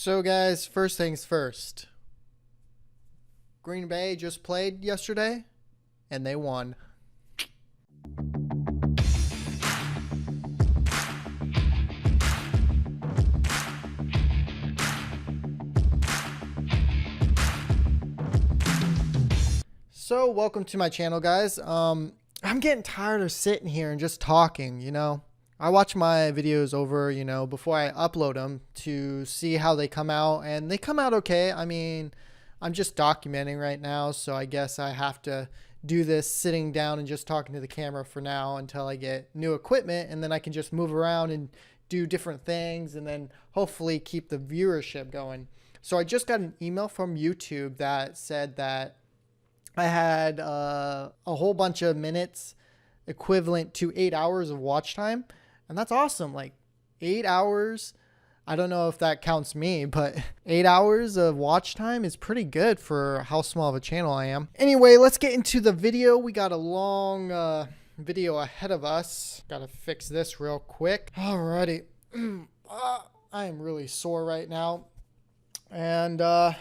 So guys, first things first. Green Bay just played yesterday and they won. So welcome to my channel, guys. I'm getting tired of sitting here and just talking. I watch my videos over, before I upload them to see how they come out, and they come out okay. I mean, I'm just documenting right now, so I guess I have to do this sitting down and just talking to the camera for now until I get new equipment, and then I can just move around and do different things and then hopefully keep the viewership going. So I just got an email from YouTube that said that I had a whole bunch of minutes equivalent to 8 hours of watch time. And that's awesome. Like 8 hours. I don't know if that counts me, but 8 hours of watch time is pretty good for how small of a channel I am. Anyway, let's get into the video. We got a long video ahead of us. Got to fix this real quick. Alrighty. I am really sore right now. And let's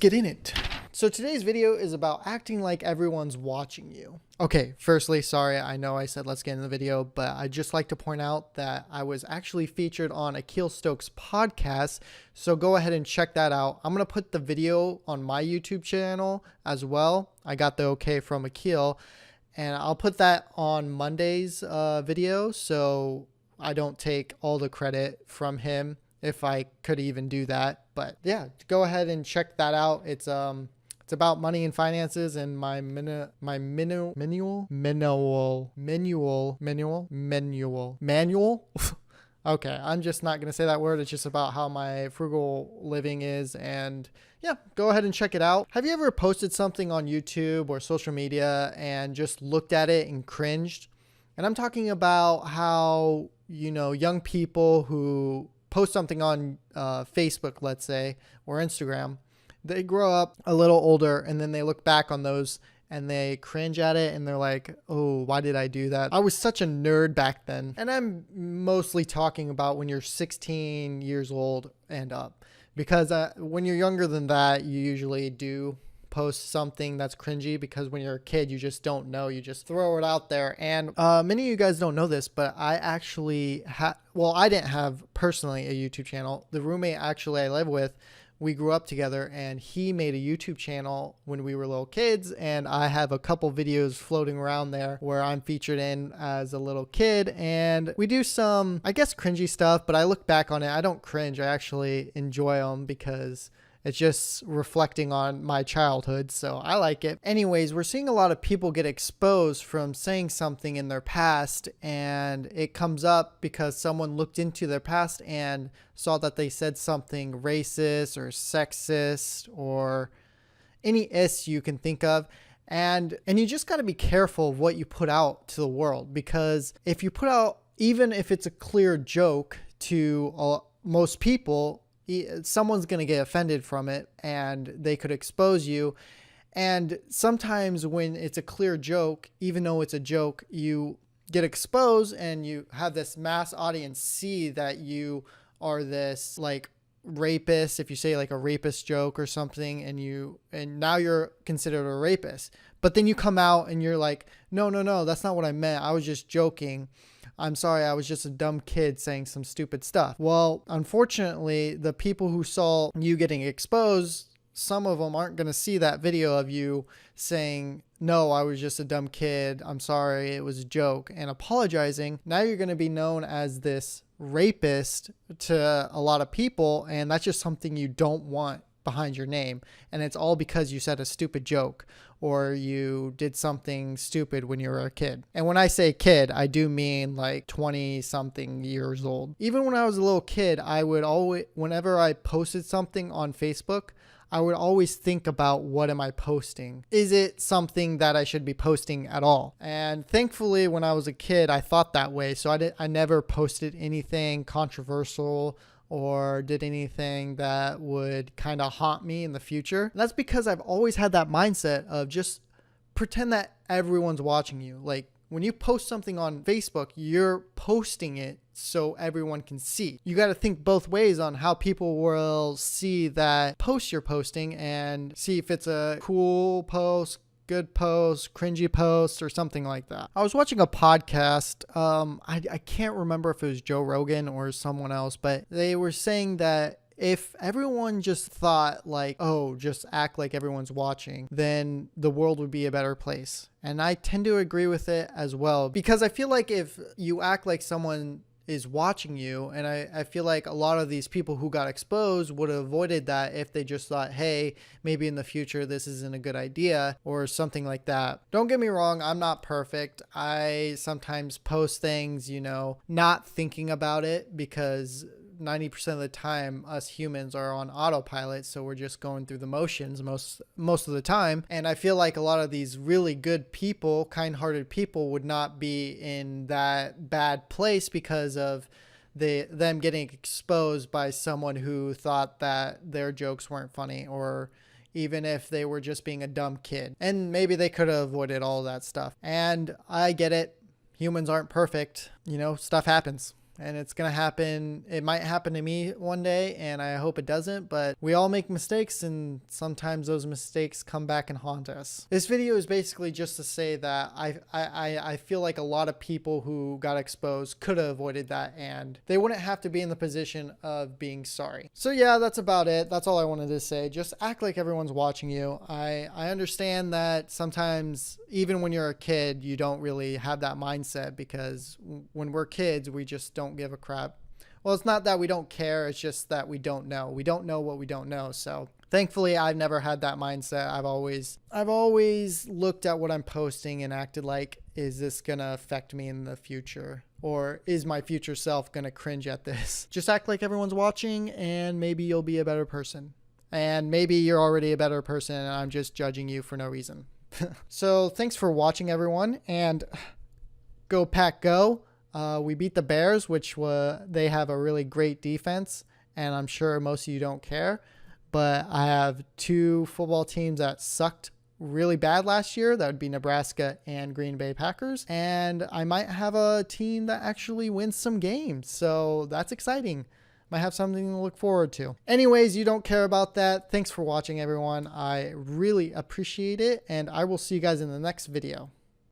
get in it. So today's video is about acting like everyone's watching you. Okay, firstly, sorry, I know I said let's get in the video, but I'd just like to point out that I was actually featured on Akil Stokes' podcast, so go ahead and check that out. I'm going to put the video on my YouTube channel as well. I got the okay from Akil, and I'll put that on Monday's video, so I don't take all the credit from him, if I could even do that. But yeah, go ahead and check that out. It's about money and finances and my manual. Okay, I'm just not going to say that word. It's just about how my frugal living is. And yeah, go ahead and check it out. Have you ever posted something on YouTube or social media and just looked at it and cringed? And I'm talking about how, young people who post something on Facebook, let's say, or Instagram, they grow up a little older and then they look back on those and they cringe at it and they're like, oh, why did I do that? I was such a nerd back then. And I'm mostly talking about when you're 16 years old and up, because when you're younger than that, you usually do post something that's cringy, because when you're a kid, you just don't know. You just throw it out there. And many of you guys don't know this, but I actually I didn't have personally a YouTube channel. The roommate actually I live with, we grew up together, and he made a YouTube channel when we were little kids, and I have a couple videos floating around there where I'm featured in as a little kid, and we do some, I guess, cringy stuff, but I look back on it, I don't cringe. I actually enjoy them because it's just reflecting on my childhood, so I like it. Anyways, we're seeing a lot of people get exposed from saying something in their past, and it comes up because someone looked into their past and saw that they said something racist or sexist or any S you can think of. And you just got to be careful of what you put out to the world, because if you put out, even if it's a clear joke to most people, someone's going to get offended from it and they could expose you. And sometimes when it's a clear joke, even though it's a joke, you get exposed and you have this mass audience see that you are this like rapist. If you say like a rapist joke or something, and now you're considered a rapist, but then you come out and you're like, no, that's not what I meant. I was just joking. I'm sorry, I was just a dumb kid saying some stupid stuff. Well, unfortunately, the people who saw you getting exposed, some of them aren't going to see that video of you saying, no, I was just a dumb kid, I'm sorry, it was a joke, and apologizing. Now you're going to be known as this rapist to a lot of people, and that's just something you don't want behind your name. And it's all because you said a stupid joke or you did something stupid when you were a kid. And when I say kid, I do mean like 20 something years old. Even when I was a little kid, I would always, whenever I posted something on Facebook, I would always think about, what am I posting? Is it something that I should be posting at all? And thankfully, when I was a kid, I thought that way. So I never posted anything controversial or did anything that would kind of haunt me in the future. And that's because I've always had that mindset of just pretend that everyone's watching you. Like, when you post something on Facebook, you're posting it so everyone can see. You got to think both ways on how people will see that post you're posting and see if it's a cool post, good post, cringy post, or something like that. I was watching a podcast. I can't remember if it was Joe Rogan or someone else, but they were saying that if everyone just thought like, oh, just act like everyone's watching, then the world would be a better place. And I tend to agree with it as well, because I feel like if you act like someone is watching you, and I feel like a lot of these people who got exposed would have avoided that if they just thought, hey, maybe in the future this isn't a good idea or something like that. Don't get me wrong, I'm not perfect. I sometimes post things, not thinking about it, because 90% of the time us humans are on autopilot, so we're just going through the motions most of the time. And I feel like a lot of these really good people, kind-hearted people, would not be in that bad place because of them getting exposed by someone who thought that their jokes weren't funny, or even if they were just being a dumb kid. And maybe they could have avoided all that stuff. And I get it, humans aren't perfect, stuff happens. And it's going to happen. It might happen to me one day, and I hope it doesn't, but we all make mistakes, and sometimes those mistakes come back and haunt us. This video is basically just to say that I feel like a lot of people who got exposed could have avoided that, and they wouldn't have to be in the position of being sorry. So yeah, that's about it. That's all I wanted to say. Just act like everyone's watching you. I understand that sometimes, even when you're a kid, you don't really have that mindset, because when we're kids, we just don't give a crap. Well, it's not that we don't care, it's just that we don't know. We don't know what we don't know. So thankfully, I've never had that mindset. I've always looked at what I'm posting and acted like, is this gonna affect me in the future? Or is my future self gonna cringe at this? Just act like everyone's watching, and maybe you'll be a better person. And maybe you're already a better person and I'm just judging you for no reason. So thanks for watching, everyone, and go Pack Go. We beat the Bears, which they have a really great defense, and I'm sure most of you don't care, but I have two football teams that sucked really bad last year. That would be Nebraska and Green Bay Packers, and I might have a team that actually wins some games, so that's exciting. Might have something to look forward to. Anyways, you don't care about that. Thanks for watching, everyone. I really appreciate it, and I will see you guys in the next video.